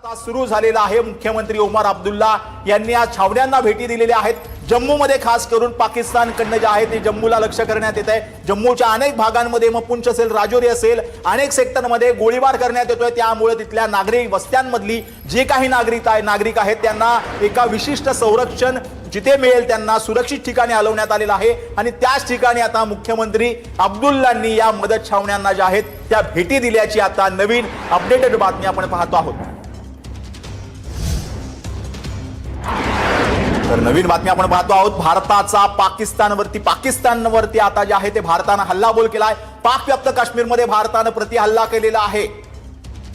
सुरू झालेला आहे। मुख्यमंत्री ओमर अब्दुल्ला यांनी आज छावण्यांना भेटी दिलेल्या आहेत। जम्मूमध्ये खास करून पाकिस्तानकडनं जे आहे ते जम्मूला लक्ष करण्यात येत आहे। जम्मूच्या अनेक भागांमध्ये मग पुंछ असेल, राजौरी असेल, अनेक सेक्टरमध्ये गोळीबार करण्यात येतोय। त्यामुळे तिथल्या नागरिक वस्त्यांमधली जे काही नागरिक आहेत त्यांना एका विशिष्ट संरक्षण जिथे मिळेल त्यांना सुरक्षित ठिकाणी हलवण्यात आलेलं आहे आणि त्याच ठिकाणी आता मुख्यमंत्री अब्दुल्लांनी या मदत छावण्यांना ज्या आहेत त्या भेटी दिल्याची आता नवीन अपडेटेड बातमी आपण पाहतो आहोत। तर नवीन बातमी आपण पाहतो आहोत। भारताचा पाकिस्तानवरती आता जे आहे ते भारताने हल्लाबोल केलाय। पाक व्याप्त काश्मीरमध्ये भारताने प्रतिहल्ला केलेला आहे।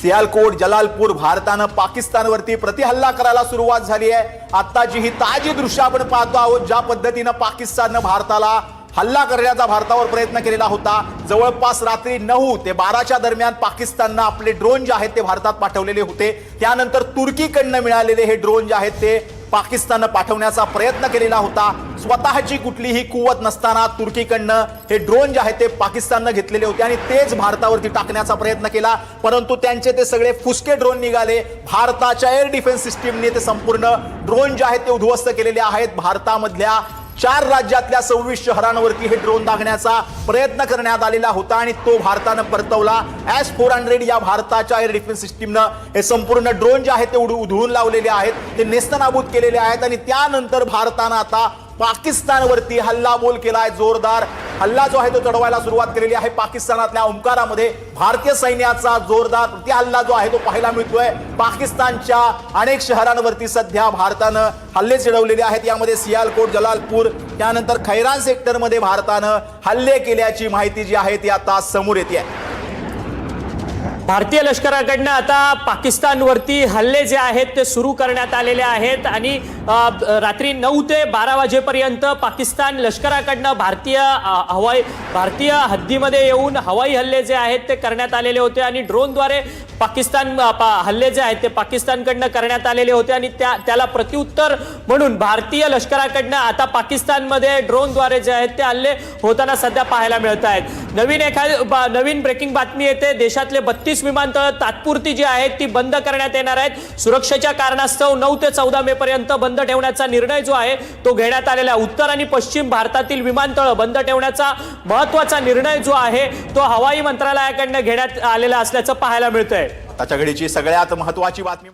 सियालकोट, जलालपूर भारताने पाकिस्तानवरती प्रतिहल्ला करायला सुरुवात झाली आहे। आताची ही ताजी दृश्य आपण पाहतो आहोत, ज्या पद्धतीने पाकिस्तानने भारताला हल्ला करण्याचा भारतावर प्रयत्न केलेला होता। जवळपास रात्री 9 ते 12च्या दरम्यान पाकिस्तानने आपले ड्रोन जे आहेत ते भारतात पाठवलेले होते। त्यानंतर तुर्कीकडनं मिळालेले हे ड्रोन जे आहेत ते पाकिस्तानने पाठवण्याचा प्रयत्न केलेला होता। स्वतःची कुठलीही कुवत नसताना तुर्कीकडनं हे ड्रोन जे आहेत ते पाकिस्तानने घेतलेले होते आणि तेच भारतावरती टाकण्याचा प्रयत्न केला, परंतु त्यांचे ते सगळे फुसके ड्रोन निघाले। भारताच्या एअर डिफेन्स सिस्टीमने ते संपूर्ण ड्रोन जे आहेत ते उद्ध्वस्त केलेले आहेत। भारतामधल्या 4 राज्यातल्या 26 शहरांवरती हे ड्रोन दागण्याचा प्रयत्न करण्यात आलेला होता आणि तो भारताने परतवला। S-400 या भारताच्या एअर डिफेन्स सिस्टीमनं हे संपूर्ण ड्रोन जे आहेत ते उधळून लावलेले आहेत, ते नेस्तनाबूत केलेले आहेत आणि त्यानंतर भारताने आता पाकिस्तानवरती हल्लाबोल केलाय। जोरदार हल्ला जो आहे तो चढवायला सुरुवात केलेली आहे। पाकिस्तानातल्या ओमकारामध्ये भारतीय सैन्याचा जोरदार प्रतिहल्ला जो आहे तो पाहायला मिळतोय। पाकिस्तानच्या अनेक शहरांवरती सध्या भारताने हल्ले चढवलेले आहेत। यामध्ये सियालकोट, जलालपूर, त्यानंतर खैरान सेक्टरमध्ये भारताने हल्ले केल्याची माहिती जी आहे ती आता समोर येते। भारतीय लष्कराकडनं आता पाकिस्तानवरती हल्ले जे आहेत ते सुरू करण्यात आलेले आहेत आणि रात्री 9 ते 12 वाजेपर्यंत पाकिस्तान लष्कराकडनं भारतीय हद्दीमध्ये येऊन हवाई हल्ले जे आहेत ते करण्यात आलेले होते आणि ड्रोनद्वारे हल्ले जे आहेत ते पाकिस्तानकडनं करण्यात आलेले होते आणि त्याला प्रत्युत्तर म्हणून भारतीय लष्कराकडनं आता पाकिस्तानमध्ये ड्रोनद्वारे जे आहेत ते हल्ले होताना सध्या पाहायला मिळत आहेत। नवीन ब्रेकिंग बातमी येते। देशातले 32 विमानतळ तात्पुरती जी आहेत ती बंद करण्यात येणार आहेत। सुरक्षेच्या कारणास्तव 9 ते 14 मे पर्यंत बंद ठेवण्याचा निर्णय जो आहे तो घेण्यात आलेला आहे। उत्तर आणि पश्चिम भारतातील विमानतळ बंद ठेवण्याचा महत्त्वाचा निर्णय जो आहे तो हवाई मंत्रालयाकडनं घेण्यात आलेला असल्याचं पाहायला मिळतंय। आताच्या घडीची सगळ्यात महत्त्वाची बातमी